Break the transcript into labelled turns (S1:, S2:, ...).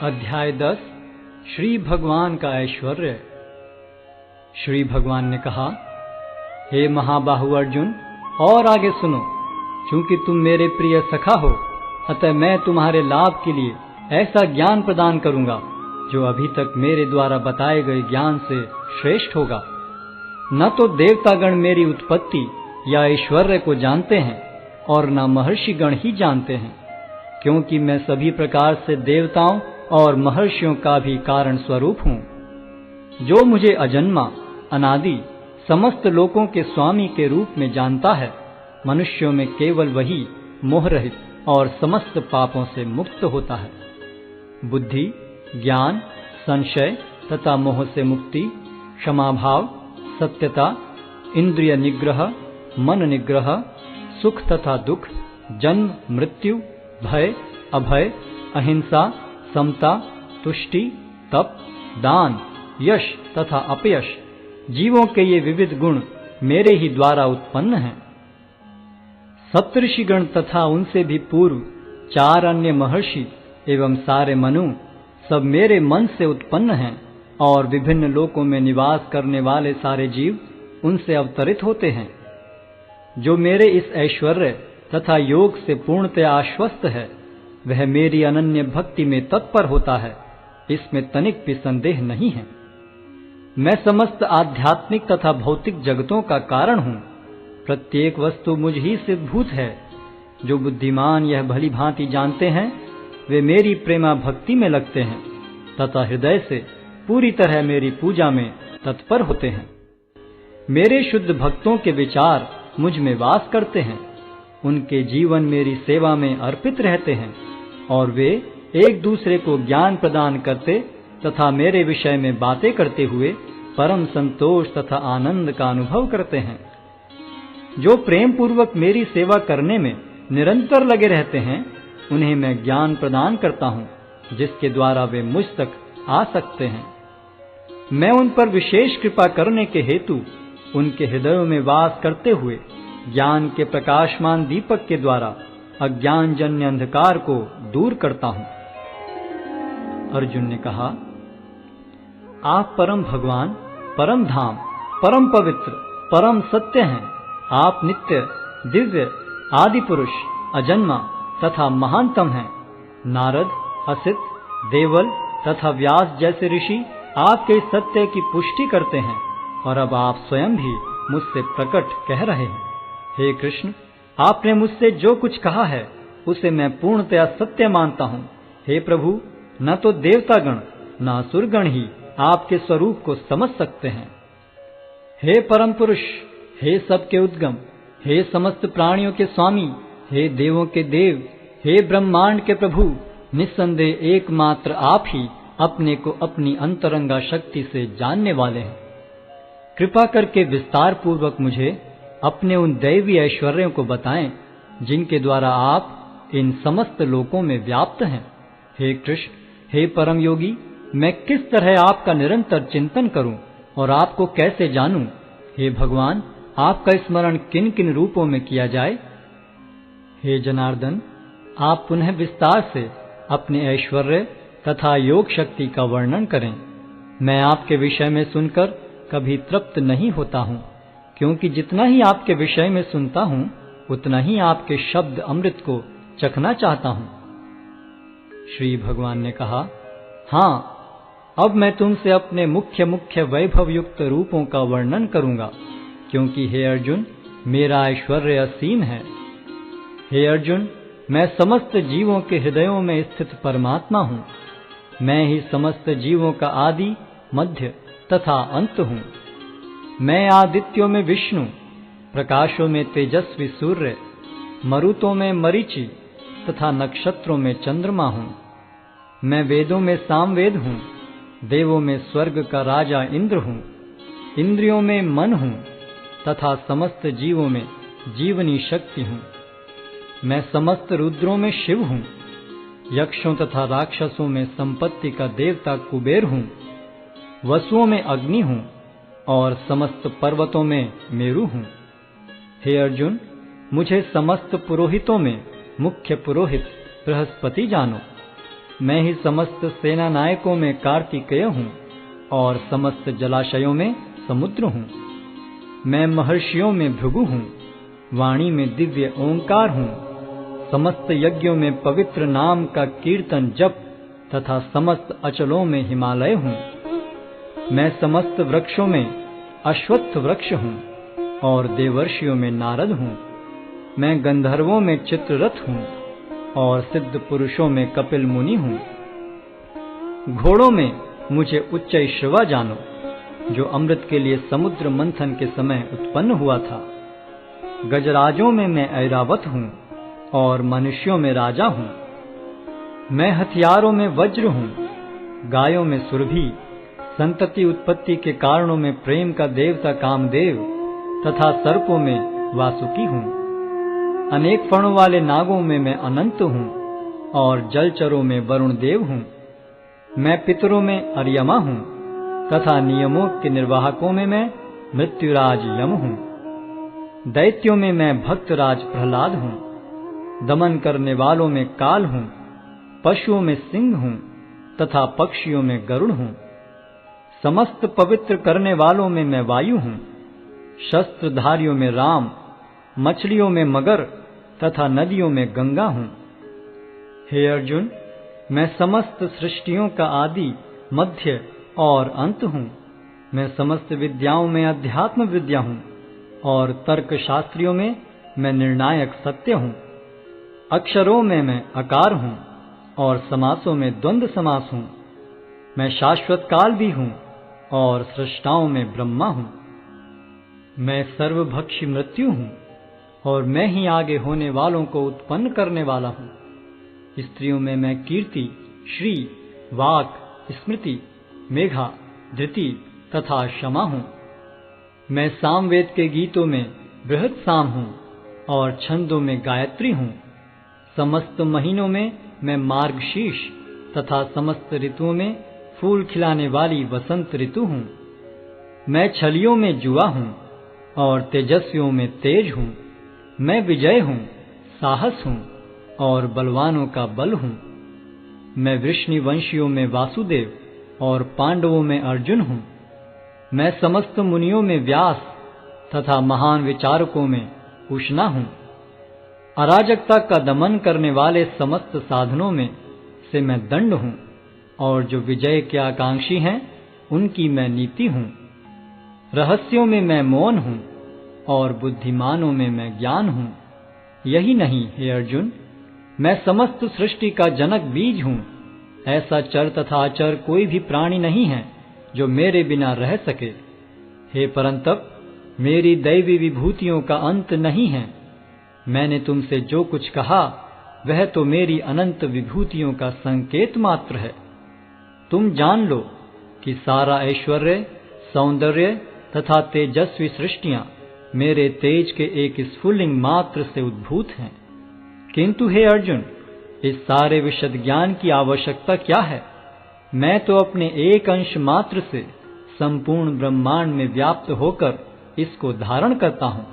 S1: अध्याय 10 श्री भगवान का ऐश्वर्य। श्री भगवान ने कहा, हे महाबाहु अर्जुन, और आगे सुनो। चूंकि तुम मेरे प्रिय सखा हो, अतः मैं तुम्हारे लाभ के लिए ऐसा ज्ञान प्रदान करूंगा जो अभी तक मेरे द्वारा बताए गए ज्ञान से श्रेष्ठ होगा। न तो देवतागण मेरी उत्पत्ति या ऐश्वर्य को जानते हैं और न महर्षिगण ही जानते हैं, क्योंकि मैं सभी प्रकार से देवताओं और महर्षियों का भी कारण स्वरूप हूँ। जो मुझे अजन्मा, अनादि, समस्त लोकों के स्वामी के रूप में जानता है, मनुष्यों में केवल वही मोह रहित और समस्त पापों से मुक्त होता है। बुद्धि, ज्ञान, संशय तथा मोह से मुक्ति, क्षमाभाव, सत्यता, इंद्रिय निग्रह, मन निग्रह, सुख तथा दुख, जन्म मृत्यु, भय अभय, अहिंसा, समता, तुष्टि, तप, दान, यश तथा अपयश, जीवों के ये विविध गुण मेरे ही द्वारा उत्पन्न हैं। सप्तऋषिगण तथा उनसे भी पूर्व 4 अन्य महर्षि एवं सारे मनु सब मेरे मन से उत्पन्न हैं, और विभिन्न लोकों में निवास करने वाले सारे जीव उनसे अवतरित होते हैं। जो मेरे इस ऐश्वर्य तथा योग से पूर्णतया आश्वस्त है, वह मेरी अनन्य भक्ति में तत्पर होता है, इसमें तनिक भी संदेह नहीं है। मैं समस्त आध्यात्मिक तथा भौतिक जगतों का कारण हूँ। प्रत्येक वस्तु मुझ ही से भूत है। जो बुद्धिमान यह भली भांति जानते हैं, वे मेरी प्रेमा भक्ति में लगते हैं तथा हृदय से पूरी तरह मेरी पूजा में तत्पर होते हैं। मेरे शुद्ध भक्तों के विचार मुझ में वास करते हैं। उनके जीवन मेरी सेवा में अर्पित रहते हैं, और वे एक दूसरे को ज्ञान प्रदान करते तथा मेरे विषय में बातें करते हुए परम संतोष तथा आनंद का अनुभव करते हैं। जो प्रेम पूर्वक मेरी सेवा करने में निरंतर लगे रहते हैं, उन्हें मैं ज्ञान प्रदान करता हूँ, जिसके द्वारा वे मुझ तक आ सकते हैं। मैं उन पर विशेष कृपा करने के हेतु उनके हृदयों में वास करते हुए ज्ञान के प्रकाशमान दीपक के द्वारा अज्ञान जन्य अंधकार को दूर करता हूँ। अर्जुन ने कहा, आप परम भगवान, परम धाम, परम पवित्र, परम सत्य हैं। आप नित्य, दिव्य, आदि पुरुष, अजन्मा तथा महानतम हैं। नारद, असित, देवल तथा व्यास जैसे ऋषि आपके सत्य की पुष्टि करते हैं, और अब आप स्वयं भी मुझसे प्रकट कह रहे हैं। हे कृष्ण, आपने मुझसे जो कुछ कहा है उसे मैं पूर्णतया सत्य मानता हूँ। हे प्रभु, न तो देवतागण न असुरगण ही आपके स्वरूप को समझ सकते हैं। हे परम पुरुष, हे सबके उद्गम, हे समस्त प्राणियों के स्वामी, हे देवों के देव, हे ब्रह्मांड के प्रभु, निस्संदेह एकमात्र आप ही अपने को अपनी अंतरंगा शक्ति से जानने वाले हैं। कृपा करके विस्तार पूर्वक मुझे अपने उन दैवी ऐश्वर्यों को बताएं, जिनके द्वारा आप इन समस्त लोकों में व्याप्त हैं। हे कृष्ण, हे परम योगी, मैं किस तरह आपका निरंतर चिंतन करूं और आपको कैसे जानूं? हे भगवान, आपका स्मरण किन किन रूपों में किया जाए? हे जनार्दन, आप पुनः विस्तार से अपने ऐश्वर्य तथा योग शक्ति का वर्णन करें। मैं आपके विषय में सुनकर कभी तृप्त नहीं होता हूँ, क्योंकि जितना ही आपके विषय में सुनता हूँ, उतना ही आपके शब्द अमृत को चखना चाहता हूँ। श्री भगवान ने कहा, हाँ, अब मैं तुमसे अपने मुख्य मुख्य वैभव युक्त रूपों का वर्णन करूंगा, क्योंकि हे अर्जुन, मेरा ऐश्वर्य असीम है। हे अर्जुन, मैं समस्त जीवों के हृदयों में स्थित परमात्मा हूँ। मैं ही समस्त जीवों का आदि, मध्य तथा अंत हूँ। मैं आदित्यों में विष्णु, प्रकाशों में तेजस्वी सूर्य, मरुतों में मरीचि तथा नक्षत्रों में चंद्रमा हूँ। मैं वेदों में सामवेद हूँ, देवों में स्वर्ग का राजा इंद्र हूँ, इंद्रियों में मन हूँ तथा समस्त जीवों में जीवनी शक्ति हूँ। मैं समस्त रुद्रों में शिव हूँ, यक्षों तथा राक्षसों में संपत्ति का देवता कुबेर हूँ, वसुओं में अग्नि हूँ और समस्त पर्वतों में मेरु हूँ। हे अर्जुन, मुझे समस्त पुरोहितों में मुख्य पुरोहित बृहस्पति जानो। मैं ही समस्त सेना नायकों में कार्तिकेय हूँ और समस्त जलाशयों में समुद्र हूँ। मैं महर्षियों में भृगु हूँ, वाणी में दिव्य ओंकार हूँ, समस्त यज्ञों में पवित्र नाम का कीर्तन जप तथा समस्त अचलों में हिमालय हूँ। मैं समस्त वृक्षों में अश्वत्थ वृक्ष हूँ और देवर्षियों में नारद हूँ। मैं गंधर्वों में चित्ररथ हूँ और सिद्ध पुरुषों में कपिल मुनि हूँ। घोड़ों में मुझे उच्चैश्रवा जानो, जो अमृत के लिए समुद्र मंथन के समय उत्पन्न हुआ था। गजराजों में मैं ऐरावत हूँ और मनुष्यों में राजा हूँ। मैं हथियारों में वज्र हूँ, गायों में सुरभि, संतति उत्पत्ति के कारणों में प्रेम का देवता कामदेव तथा सर्पों में वासुकी हूँ। अनेक फणों वाले नागों में मैं अनंत हूँ और जलचरों में वरुण देव हूँ। मैं पितरों में अर्यमा हूँ तथा नियमों के निर्वाहकों में मैं मृत्युराज यम हूँ। दैत्यों में मैं भक्तराज प्रहलाद हूँ। दमन करने वालों में काल हूँ, पशुओं में सिंह हूँ तथा पक्षियों में गरुड़ हूँ। समस्त पवित्र करने वालों में मैं वायु हूँ। शस्त्रधारियों में राम, मछलियों में मगर तथा नदियों में गंगा हूँ। हे अर्जुन, मैं समस्त सृष्टियों का आदि, मध्य और अंत हूँ। मैं समस्त विद्याओं में अध्यात्म विद्या हूँ और तर्क शास्त्रियों में मैं निर्णायक सत्य हूँ। अक्षरों में मैं अकार हूँ और समासों में द्वंद्व समास हूँ। मैं शाश्वत काल भी हूँ और सृष्टाओं में ब्रह्मा हूँ। मैं सर्वभक्षी मृत्यु हूँ और मैं ही आगे होने वालों को उत्पन्न करने वाला हूँ। स्त्रियों में मैं कीर्ति, श्री, वाक, स्मृति, मेघा, धृति तथा क्षमा हूँ। मैं सामवेद के गीतों में बृहत साम हूँ और छंदों में गायत्री हूँ। समस्त महीनों में मैं मार्गशीर्ष तथा समस्त ऋतुओं में फूल खिलाने वाली वसंत ऋतु हूँ। मैं छलियों में जुआ हूँ और तेजस्वियों में तेज हूँ। मैं विजय हूँ, साहस हूँ और बलवानों का बल हूँ। मैं वृष्णिवंशियों में वासुदेव और पांडवों में अर्जुन हूँ। मैं समस्त मुनियों में व्यास तथा महान विचारकों में उष्णा हूँ। अराजकता का दमन करने वाले समस्त साधनों में से मैं दंड हूँ और जो विजय के आकांक्षी हैं उनकी मैं नीति हूँ। रहस्यों में मैं मौन हूँ और बुद्धिमानों में मैं ज्ञान हूँ। यही नहीं हे अर्जुन, मैं समस्त सृष्टि का जनक बीज हूँ। ऐसा चर तथा अचर कोई भी प्राणी नहीं है जो मेरे बिना रह सके। हे परंतप, मेरी दैवी विभूतियों का अंत नहीं है। मैंने तुमसे जो कुछ कहा वह तो मेरी अनंत विभूतियों का संकेत मात्र है। तुम जान लो कि सारा ऐश्वर्य, सौंदर्य तथा तेजस्वी सृष्टियां मेरे तेज के एक स्फुल्लिंग मात्र से उद्भूत हैं। किंतु हे अर्जुन, इस सारे विशद ज्ञान की आवश्यकता क्या है? मैं तो अपने एक अंश मात्र से संपूर्ण ब्रह्मांड में व्याप्त होकर इसको धारण करता हूँ।